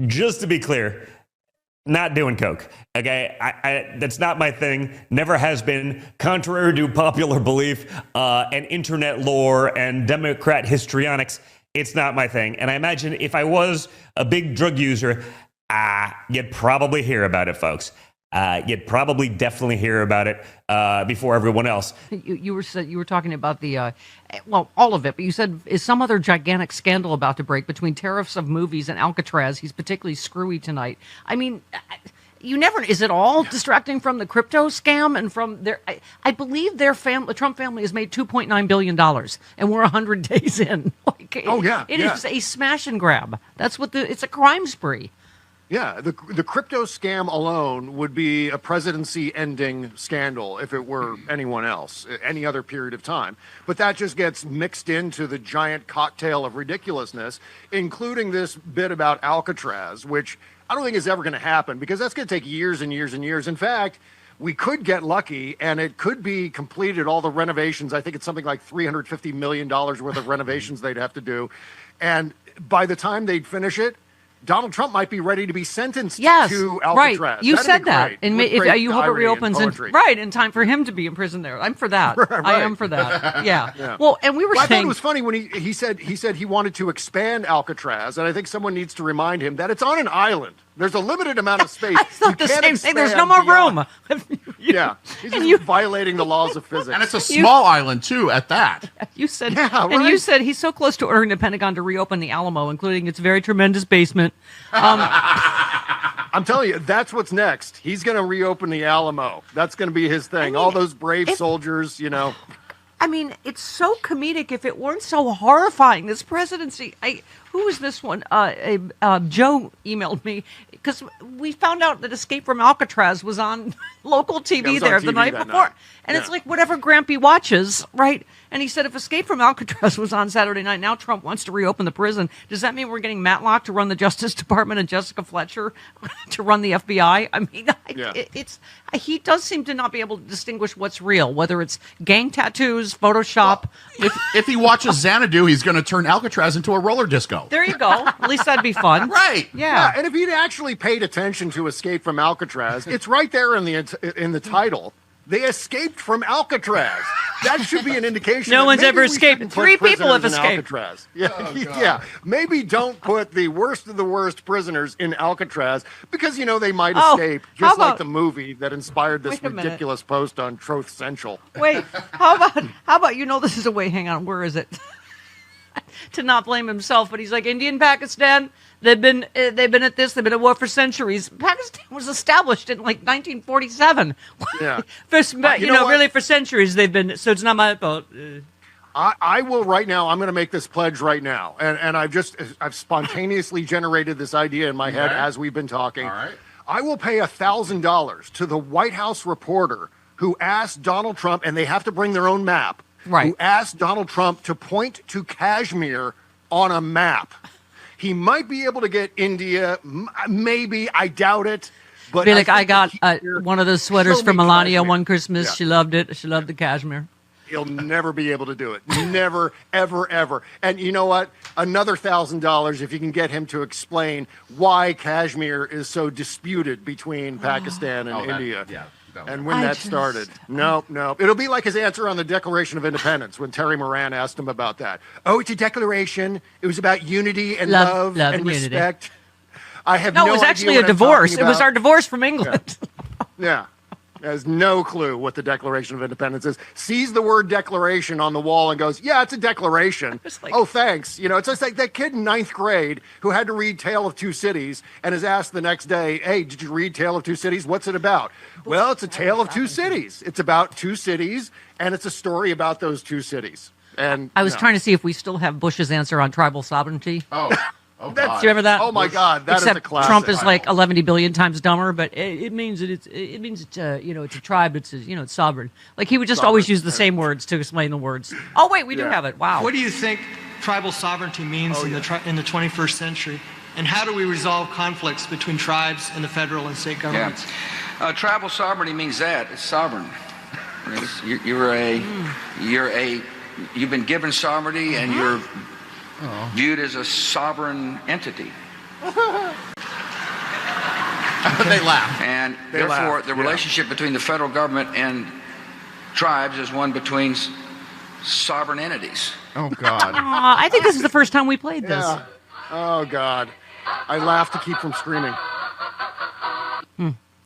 Just to be clear, not doing coke. Okay, that's not my thing. Never has been. Contrary to popular belief and internet lore and Democrat histrionics, it's not my thing. And I imagine if I was a big drug user, you'd probably hear about it, folks. You'd probably definitely hear about it before everyone else. You were talking about the well, all of it, but you said, is some other gigantic scandal about to break between tariffs of movies and Alcatraz? He's particularly screwy tonight. I mean, you never. Is it all distracting from the crypto scam and from their? I believe their family, the Trump family, has made $2.9 billion, and we're 100 days in. Like, it is a smash and grab. That's what it's a crime spree. Yeah, the crypto scam alone would be a presidency-ending scandal if it were anyone else, any other period of time. But that just gets mixed into the giant cocktail of ridiculousness, including this bit about Alcatraz, which I don't think is ever going to happen because that's going to take years and years and years. In fact, we could get lucky and it could be completed, all the renovations. I think it's something like $350 million worth of renovations they'd have to do. And by the time they'd finish it, Donald Trump might be ready to be sentenced to Alcatraz. Right. You said that. And if you hope it reopens in time for him to be in prison there. I'm for that. Right. I am for that. Yeah. Well, and we were saying, I thought it was funny when he said he wanted to expand Alcatraz, and I think someone needs to remind him that it's on an island. There's a limited amount of space. I thought the same thing. There's no more room. He's just violating the laws of physics. And it's a small island, too, at that. You said, and you said he's so close to ordering the Pentagon to reopen the Alamo, including its very tremendous basement. I'm telling you, that's what's next. He's going to reopen the Alamo. That's going to be his thing. All those brave soldiers, I mean, it's so comedic. If it weren't so horrifying, this presidency. Who was this one? Joe emailed me because we found out that Escape from Alcatraz was on local TV there the night before. And it's like whatever Grampy watches, right? And he said if Escape from Alcatraz was on Saturday night, now Trump wants to reopen the prison. Does that mean we're getting Matlock to run the Justice Department and Jessica Fletcher to run the FBI? I mean, he does seem to not be able to distinguish what's real, whether it's gang tattoos, Photoshop. Well, if he watches Xanadu, he's going to turn Alcatraz into a roller disco. There you go. At least that'd be fun. Right. Yeah. And if he'd actually paid attention to Escape from Alcatraz, it's right there in the title. They escaped from Alcatraz. That should be an indication. No one's ever escaped. 3 people have escaped. Alcatraz. Yeah. Maybe don't put the worst of the worst prisoners in Alcatraz because they might escape, just like the movie that inspired this ridiculous post on Truth Central. Wait, how about this is a way? Hang on, where is it? To not blame himself, but he's like India and Pakistan. They've been at this. They've been at war for centuries. Pakistan was established in like 1947. Yeah, really for centuries they've been. So it's not my fault. I will right now. I'm going to make this pledge right now, and I've spontaneously generated this idea in my head as we've been talking. All right. I will pay $1,000 to the White House reporter who asked Donald Trump, and they have to bring their own map. Right. Who asked Donald Trump to point to Kashmir on a map. He might be able to get India, maybe. I doubt it. But be like, I got one of those sweaters from Melania one Christmas. Yeah. She loved it. She loved the Kashmir. He'll never be able to do it. Never, ever, ever. And you know what? Another $1,000 if you can get him to explain why Kashmir is so disputed between Pakistan and India. And when that started. No. It'll be like his answer on the Declaration of Independence when Terry Moran asked him about that. Oh, it's a declaration. It was about unity and love and respect. I have no idea. No, it was actually a divorce. It was our divorce from England. Yeah. Has no clue what the Declaration of Independence is. Sees the word declaration on the wall and goes, yeah, it's a declaration. Oh, thanks. It's just like that kid in 9th grade who had to read Tale of Two Cities and is asked the next day, hey, did you read Tale of Two Cities? What's it about? Well, it's a tale of two cities. It's about two cities, and it's a story about those two cities. And I was trying to see if we still have Bush's answer on tribal sovereignty. Oh, do you remember that? Oh my God, that is a classic. Trump is like 11 billion times dumber, but it means that it's it's a tribe. It's sovereign. Like he would just always use the same words to explain the words. Oh wait, we do have it. Wow. What do you think tribal sovereignty means in the 21st century, and how do we resolve conflicts between tribes and the federal and state governments? Tribal sovereignty means that it's sovereign. You've been given sovereignty, and you're viewed as a sovereign entity. They laugh. And They therefore, laugh, the yeah. relationship between the federal government and tribes is one between sovereign entities. Oh, God. I think this is the first time we played this. Yeah. Oh, God. I laugh to keep from screaming.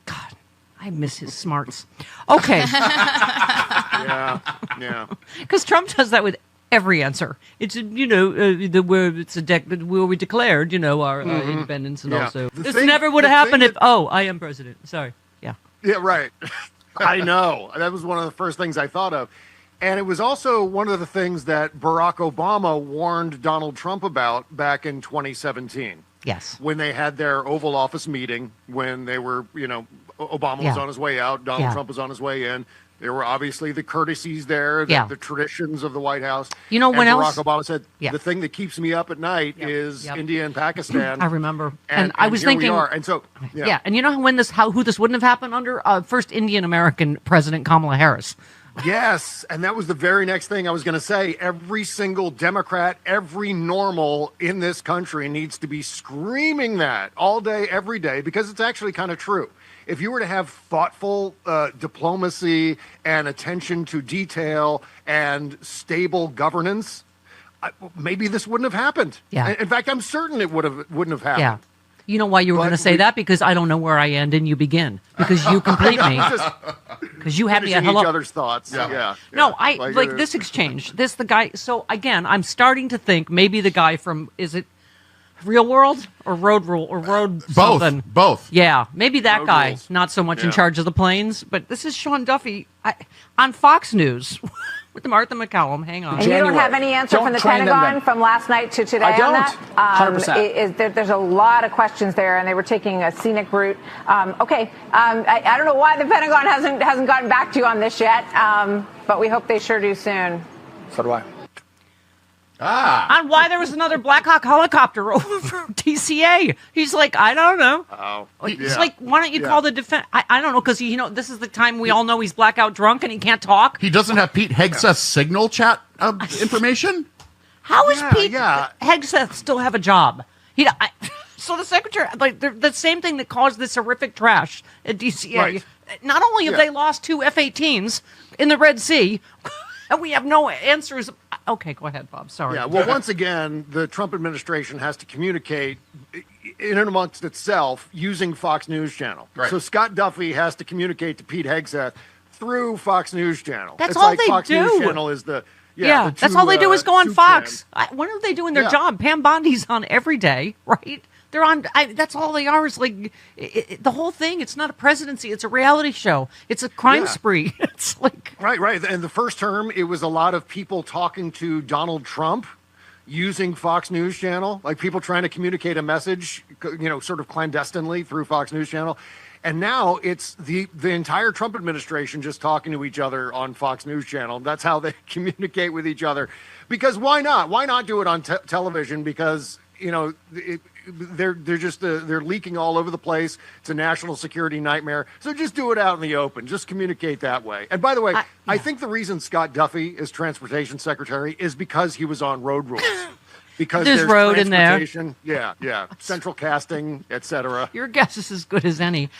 God, I miss his smarts. Okay, Yeah. Yeah. because Trump does that with every answer. It's the word. It's where we declared our independence, and Yeah. also The this thing- never would the have happened thing if I am president. Sorry, yeah. Yeah, right. I know. That was one of the first things I thought of. And it was also one of the things that Barack Obama warned Donald Trump about back in 2017 Yes. when they had their Oval Office meeting, when they were, Obama was Yeah. on his way out, Donald Yeah. Trump was on his way in. There were obviously the courtesies there, Yeah. the traditions of the White House. You know, and when Barack else- Obama said, Yeah. the thing that keeps me up at night Yep. is Yep. India and Pakistan. I remember, And I was here we thinking, are. And so, yeah. And you know who this wouldn't have happened under? First Indian American President Kamala Harris. Yes, and that was the very next thing I was going to say. Every single Democrat, every normal in this country needs to be screaming that all day, every day, because it's actually kind of true. If you were to have thoughtful diplomacy and attention to detail and stable governance, maybe this wouldn't have happened. Yeah. In fact, I'm certain it wouldn't have happened. Yeah. You know why you were But going to say we- that? Because I don't know where I end and you begin. Because you complete me. Just Because you have me at finishing hello. each other's thoughts. Yeah. No, I like it- this exchange. The guy. So again, I'm starting to think maybe the guy from, is it Real World or Road Rule or Road something? Both. Yeah, maybe that Road guy, Rules. not so much in Yeah. charge of the planes. But this is Sean Duffy on Fox News with Martha McCallum. Hang on. And you don't have any answer Don't from the train them Pentagon then. from last night to today I don't. on that? 100%. There's a lot of questions there, and they were taking a scenic route. I don't know why the Pentagon hasn't gotten back to you on this yet, but we hope they sure do soon. So do I. On why there was another Black Hawk helicopter over from TCA. He's like, I don't know. Oh, It's yeah. like, why don't you Yeah. call the defense? I don't know, because this is the time we all know he's blackout drunk and he can't talk. He doesn't have Pete Hegseth's signal chat information? How is Yeah, Pete yeah. Hegseth still have a job? So the secretary, the same thing that caused this horrific trash at DCA. Right. Not only have Yeah. they lost 2 F-18s in the Red Sea, and we have no answers. Okay, go ahead, Bob. Sorry. Yeah, well, once again, the Trump administration has to communicate in and amongst itself using Fox News Channel. Right. So Scott Duffy has to communicate to Pete Hegseth through Fox News Channel. That's it's all like they Fox do. News Channel is the Yeah, the that's two, all they do is go on soup Fox. cans. When are they doing their Yeah. job? Pam Bondi's on every day, right? They're on. That's all they are. Is like the whole thing. It's not a presidency. It's a reality show. It's a crime Yeah. spree. It's like Right. And the first term, it was a lot of people talking to Donald Trump using Fox News Channel, like people trying to communicate a message, sort of clandestinely through Fox News Channel. And now it's the entire Trump administration just talking to each other on Fox News Channel. That's how they communicate with each other. Because why not? Why not do it on television? Because they're just they're leaking all over the place. It's a national security nightmare. So just do it out in the open. Just communicate that way. And by the way, I think the reason Scott Duffy is transportation secretary is because he was on Road Rules. Because There's road in there. transportation. Yeah, central casting, etc. your guess is as good as any.